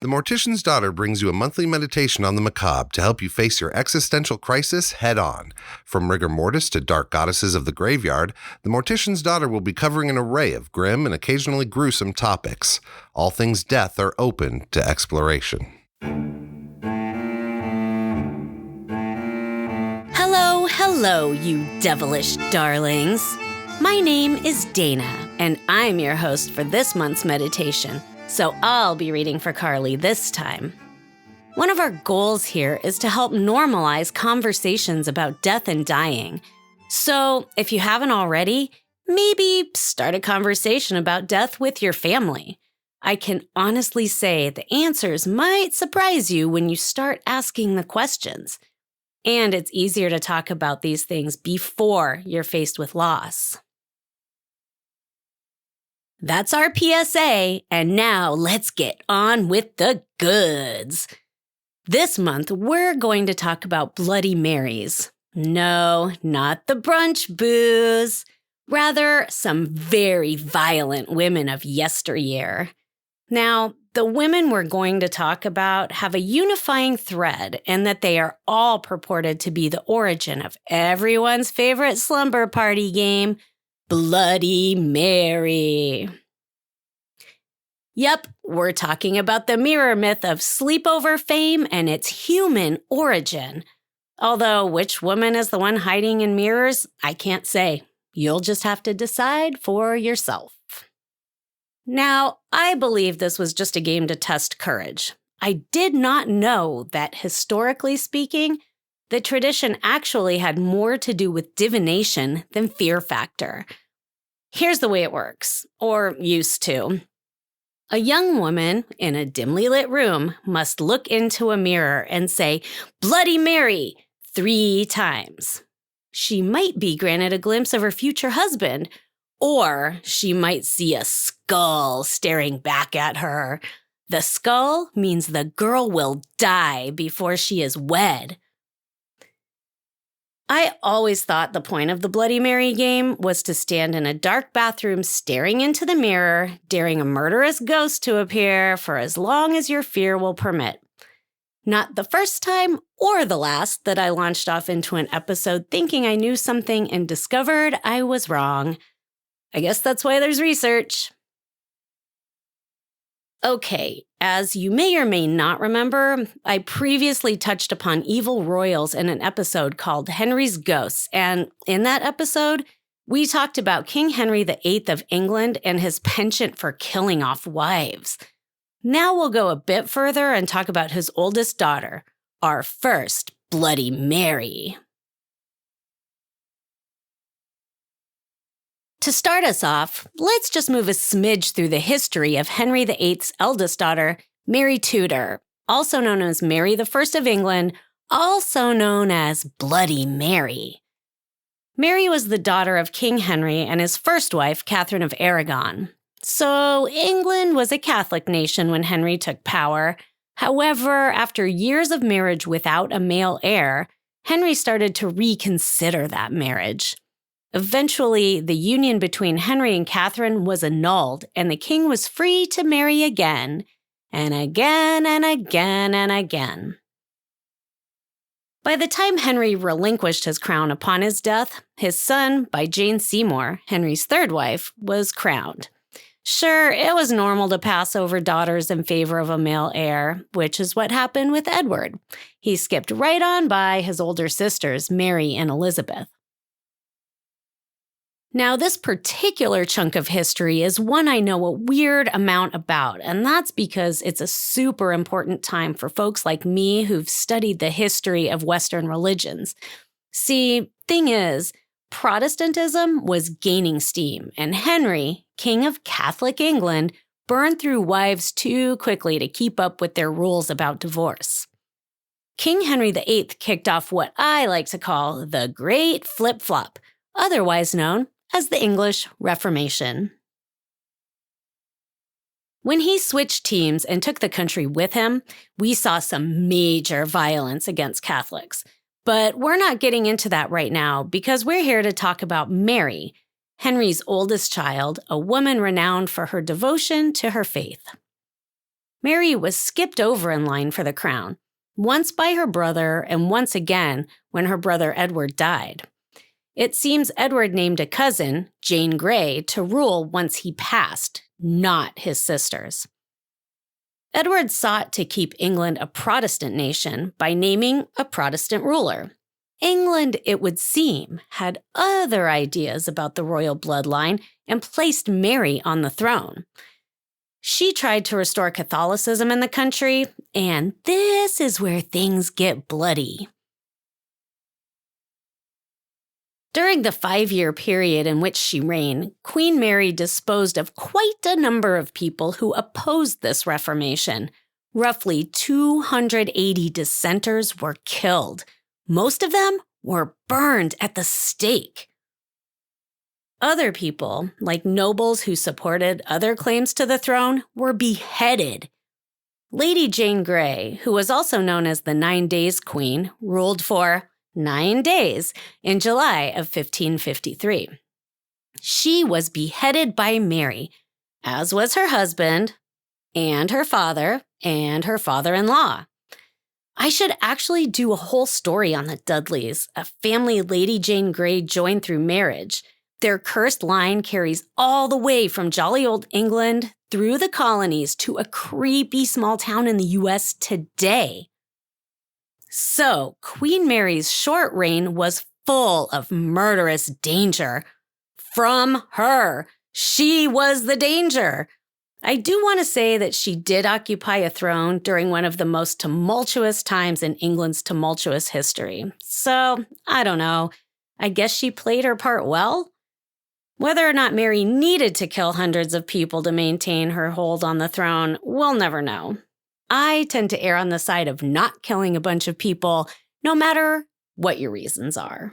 The Mortician's Daughter brings you a monthly meditation on the macabre to help you face your existential crisis head-on. From rigor mortis to dark goddesses of the graveyard, The Mortician's Daughter will be covering an array of grim and occasionally gruesome topics. All things death are open to exploration. Hello, you devilish darlings. My name is Dana, and I'm your host for this month's meditation. So I'll be reading for Carly this time. One of our goals here is to help normalize conversations about death and dying. So if you haven't already, maybe start a conversation about death with your family. I can honestly say the answers might surprise you when you start asking the questions. And it's easier to talk about these things before you're faced with loss. That's our PSA, and now let's get on with the goods. This month, we're going to talk about Bloody Marys. No, not the brunch booze. Rather, some very violent women of yesteryear. Now, the women we're going to talk about have a unifying thread in that they are all purported to be the origin of everyone's favorite slumber party game, Bloody Mary. Yep, we're talking about the mirror myth of sleepover fame and its human origin. Although which woman is the one hiding in mirrors, I can't say. You'll just have to decide for yourself. Now, I believe this was just a game to test courage. I did not know that, historically speaking, the tradition actually had more to do with divination than fear factor. Here's the way it works, or used to. A young woman in a dimly lit room must look into a mirror and say, "Bloody Mary," 3 times. She might be granted a glimpse of her future husband, or she might see a skull staring back at her. The skull means the girl will die before she is wed. I always thought the point of the Bloody Mary game was to stand in a dark bathroom staring into the mirror, daring a murderous ghost to appear for as long as your fear will permit. Not the first time or the last that I launched off into an episode thinking I knew something and discovered I was wrong. I guess that's why there's research. Okay, as you may or may not remember, I previously touched upon evil royals in an episode called Henry's Ghosts, and in that episode, we talked about King Henry VIII of England and his penchant for killing off wives. Now we'll go a bit further and talk about his oldest daughter, our first Bloody Mary. To start us off, let's just move a smidge through the history of Henry VIII's eldest daughter, Mary Tudor, also known as Mary I of England, also known as Bloody Mary. Mary was the daughter of King Henry and his first wife, Catherine of Aragon. So England was a Catholic nation when Henry took power. However, after years of marriage without a male heir, Henry started to reconsider that marriage. Eventually, the union between Henry and Catherine was annulled, and the king was free to marry again, and again, and again, and again. By the time Henry relinquished his crown upon his death, his son, by Jane Seymour, Henry's third wife, was crowned. Sure, it was normal to pass over daughters in favor of a male heir, which is what happened with Edward. He skipped right on by his older sisters, Mary and Elizabeth. Now, this particular chunk of history is one I know a weird amount about, and that's because it's a super important time for folks like me who've studied the history of Western religions. See, thing is, Protestantism was gaining steam, and Henry, King of Catholic England, burned through wives too quickly to keep up with their rules about divorce. King Henry VIII kicked off what I like to call the Great Flip-Flop, otherwise known as the English Reformation. When he switched teams and took the country with him, we saw some major violence against Catholics. But we're not getting into that right now because we're here to talk about Mary, Henry's oldest child, a woman renowned for her devotion to her faith. Mary was skipped over in line for the crown, once by her brother and once again when her brother Edward died. It seems Edward named a cousin, Jane Grey, to rule once he passed, not his sisters. Edward sought to keep England a Protestant nation by naming a Protestant ruler. England, it would seem, had other ideas about the royal bloodline and placed Mary on the throne. She tried to restore Catholicism in the country, and this is where things get bloody. During the 5-year period in which she reigned, Queen Mary disposed of quite a number of people who opposed this reformation. Roughly 280 dissenters were killed. Most of them were burned at the stake. Other people, like nobles who supported other claims to the throne, were beheaded. Lady Jane Grey, who was also known as the 9 Days Queen, ruled for 9 days in July of 1553. She was beheaded by Mary, as was her husband and her father-in-law. I should actually do a whole story on the Dudleys, a family Lady Jane Grey joined through marriage. Their cursed line carries all the way from jolly old England through the colonies to a creepy small town in the U.S. today. So, Queen Mary's short reign was full of murderous danger. From her. She was the danger. I do want to say that she did occupy a throne during one of the most tumultuous times in England's tumultuous history. So, I don't know. I guess she played her part well? Whether or not Mary needed to kill hundreds of people to maintain her hold on the throne, we'll never know. I tend to err on the side of not killing a bunch of people, no matter what your reasons are.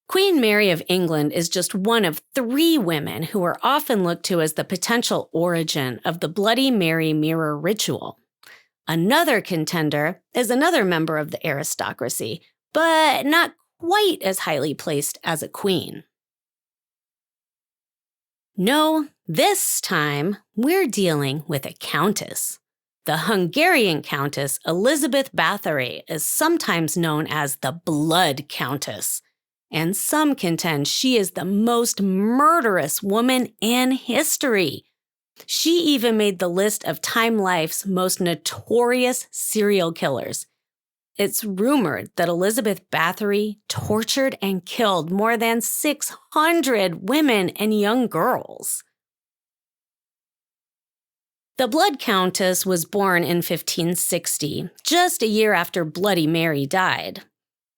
Queen Mary of England is just one of 3 women who are often looked to as the potential origin of the Bloody Mary mirror ritual. Another contender is another member of the aristocracy, but not quite as highly placed as a queen. No, this time we're dealing with a countess. The Hungarian Countess Elizabeth Bathory is sometimes known as the Blood Countess, and some contend she is the most murderous woman in history. She even made the list of Time Life's most notorious serial killers. It's rumored that Elizabeth Bathory tortured and killed more than 600 women and young girls. The Blood Countess was born in 1560, just a year after Bloody Mary died.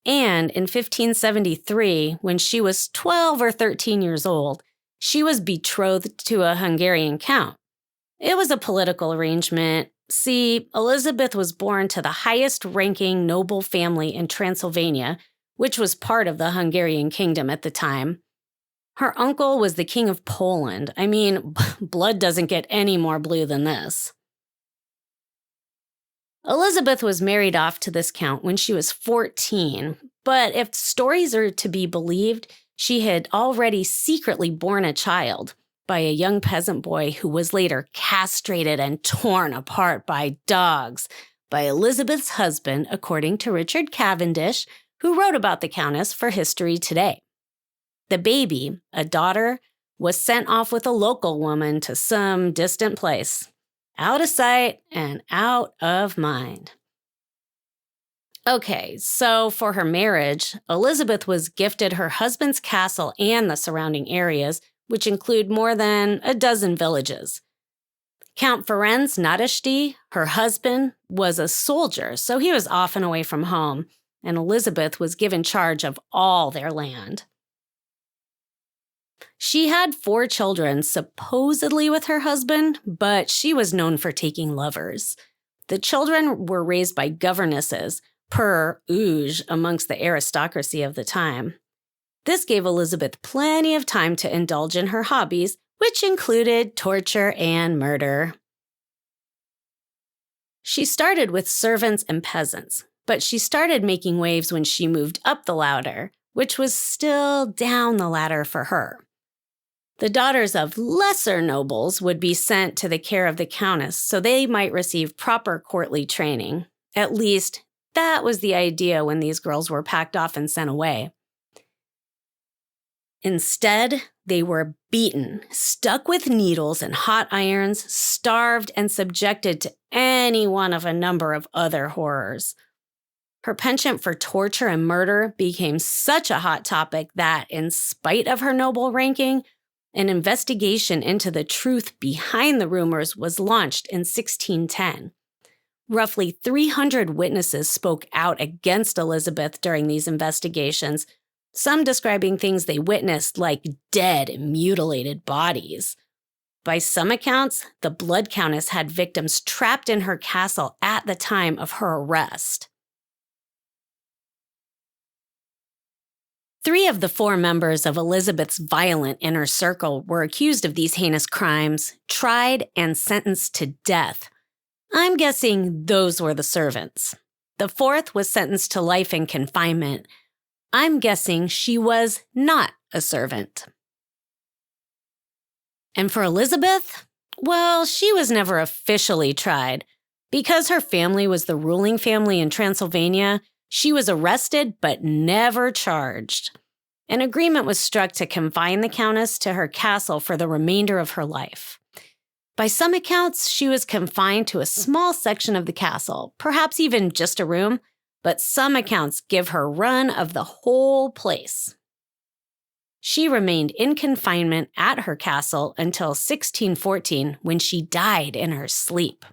And in 1573, when she was 12 or 13 years old, she was betrothed to a Hungarian count. It was a political arrangement. See, Elizabeth was born to the highest-ranking noble family in Transylvania, which was part of the Hungarian kingdom at the time. Her uncle was the King of Poland. I mean, blood doesn't get any more blue than this. Elizabeth was married off to this count when she was 14, but if stories are to be believed, she had already secretly borne a child by a young peasant boy who was later castrated and torn apart by dogs by Elizabeth's husband, according to Richard Cavendish, who wrote about the Countess for History Today. The baby, a daughter, was sent off with a local woman to some distant place. Out of sight and out of mind. Okay, so for her marriage, Elizabeth was gifted her husband's castle and the surrounding areas, which include more than a dozen villages. Count Ferenc Nadezhdy, her husband, was a soldier, so he was often away from home, and Elizabeth was given charge of all their land. She had 4 children, supposedly with her husband, but she was known for taking lovers. The children were raised by governesses, per usuge amongst the aristocracy of the time. This gave Elizabeth plenty of time to indulge in her hobbies, which included torture and murder. She started with servants and peasants, but she started making waves when she moved up the ladder, which was still down the ladder for her. The daughters of lesser nobles would be sent to the care of the countess so they might receive proper courtly training. At least, that was the idea when these girls were packed off and sent away. Instead, they were beaten, stuck with needles and hot irons, starved, and subjected to any one of a number of other horrors. Her penchant for torture and murder became such a hot topic that, in spite of her noble ranking, an investigation into the truth behind the rumors was launched in 1610. Roughly 300 witnesses spoke out against Elizabeth during these investigations, some describing things they witnessed like dead and mutilated bodies. By some accounts, the Blood Countess had victims trapped in her castle at the time of her arrest. 3 of the 4 members of Elizabeth's violent inner circle were accused of these heinous crimes, tried, and sentenced to death. I'm guessing those were the servants. The 4th was sentenced to life in confinement. I'm guessing she was not a servant. And for Elizabeth, well, she was never officially tried. Because her family was the ruling family in Transylvania, she was arrested but never charged. An agreement was struck to confine the countess to her castle for the remainder of her life. By some accounts, she was confined to a small section of the castle, perhaps even just a room, but some accounts give her run of the whole place. She remained in confinement at her castle until 1614, when she died in her sleep.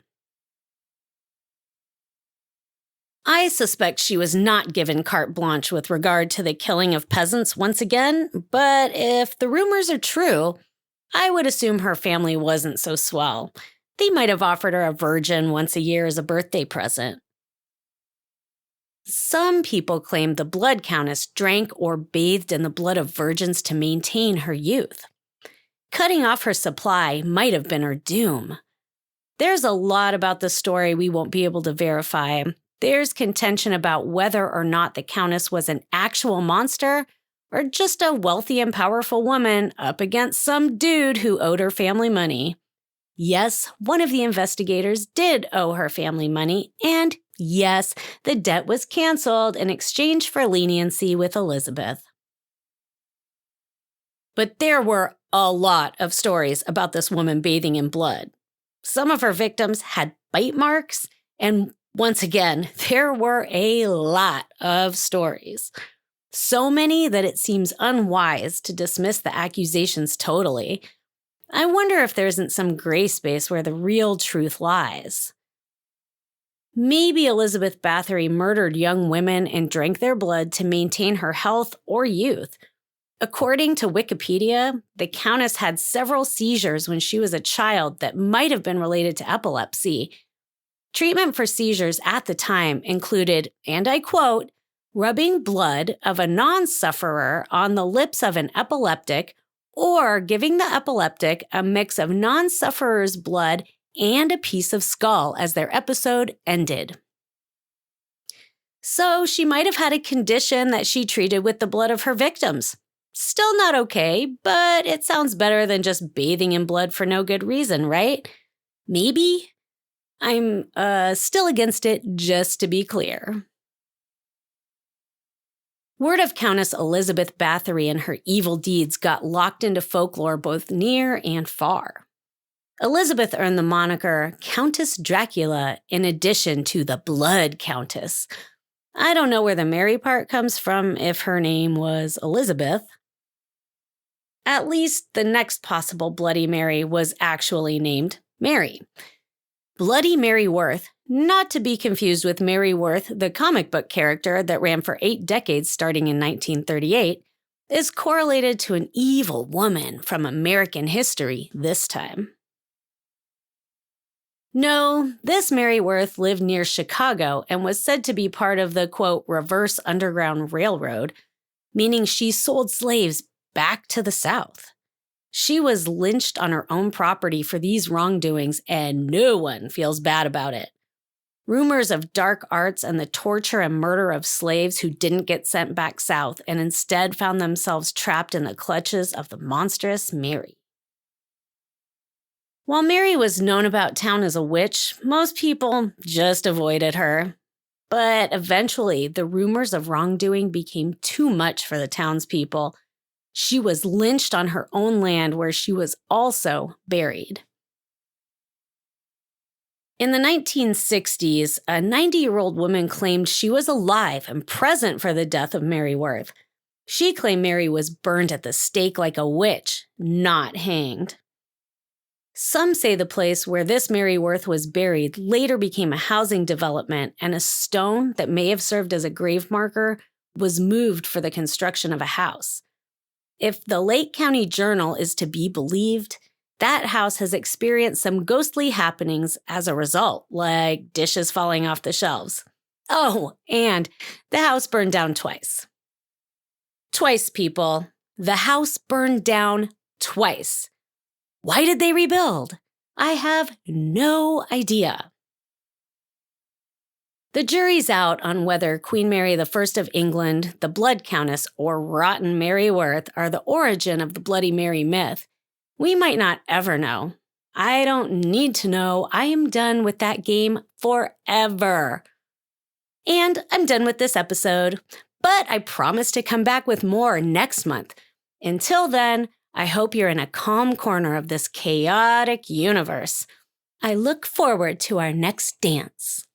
I suspect she was not given carte blanche with regard to the killing of peasants once again, but if the rumors are true, I would assume her family wasn't so swell. They might have offered her a virgin once a year as a birthday present. Some people claim the Blood Countess drank or bathed in the blood of virgins to maintain her youth. Cutting off her supply might have been her doom. There's a lot about the story we won't be able to verify. There's contention about whether or not the Countess was an actual monster or just a wealthy and powerful woman up against some dude who owed her family money. Yes, one of the investigators did owe her family money, and yes, the debt was canceled in exchange for leniency with Elizabeth. But there were a lot of stories about this woman bathing in blood. Some of her victims had bite marks, and once again, there were a lot of stories. So many that it seems unwise to dismiss the accusations totally. I wonder if there isn't some gray space where the real truth lies. Maybe Elizabeth Bathory murdered young women and drank their blood to maintain her health or youth. According to Wikipedia, the Countess had several seizures when she was a child that might have been related to epilepsy. Treatment for seizures at the time included, and I quote, rubbing blood of a non-sufferer on the lips of an epileptic or giving the epileptic a mix of non-sufferer's blood and a piece of skull as their episode ended. So she might have had a condition that she treated with the blood of her victims. Still not okay, but it sounds better than just bathing in blood for no good reason, right? Maybe? I'm still against it, just to be clear. Word of Countess Elizabeth Bathory and her evil deeds got locked into folklore both near and far. Elizabeth earned the moniker Countess Dracula in addition to the Blood Countess. I don't know where the Mary part comes from if her name was Elizabeth. At least the next possible Bloody Mary was actually named Mary. Bloody Mary Worth, not to be confused with Mary Worth, the comic book character that ran for 8 decades starting in 1938, is correlated to an evil woman from American history this time. No, this Mary Worth lived near Chicago and was said to be part of the, quote, reverse Underground Railroad, meaning she sold slaves back to the South. She was lynched on her own property for these wrongdoings, and no one feels bad about it. Rumors of dark arts and the torture and murder of slaves who didn't get sent back south and instead found themselves trapped in the clutches of the monstrous Mary. While Mary was known about town as a witch, most people just avoided her. But eventually, the rumors of wrongdoing became too much for the townspeople. She was lynched on her own land where she was also buried. In the 1960s, a 90-year-old woman claimed she was alive and present for the death of Mary Worth. She claimed Mary was burned at the stake like a witch, not hanged. Some say the place where this Mary Worth was buried later became a housing development, and a stone that may have served as a grave marker was moved for the construction of a house. If the Lake County Journal is to be believed, that house has experienced some ghostly happenings as a result, like dishes falling off the shelves. Oh, and the house burned down twice. Twice, people. The house burned down twice. Why did they rebuild? I have no idea. The jury's out on whether Queen Mary I of England, the Blood Countess, or Rotten Mary Worth are the origin of the Bloody Mary myth. We might not ever know. I don't need to know. I am done with that game forever. And I'm done with this episode, but I promise to come back with more next month. Until then, I hope you're in a calm corner of this chaotic universe. I look forward to our next dance.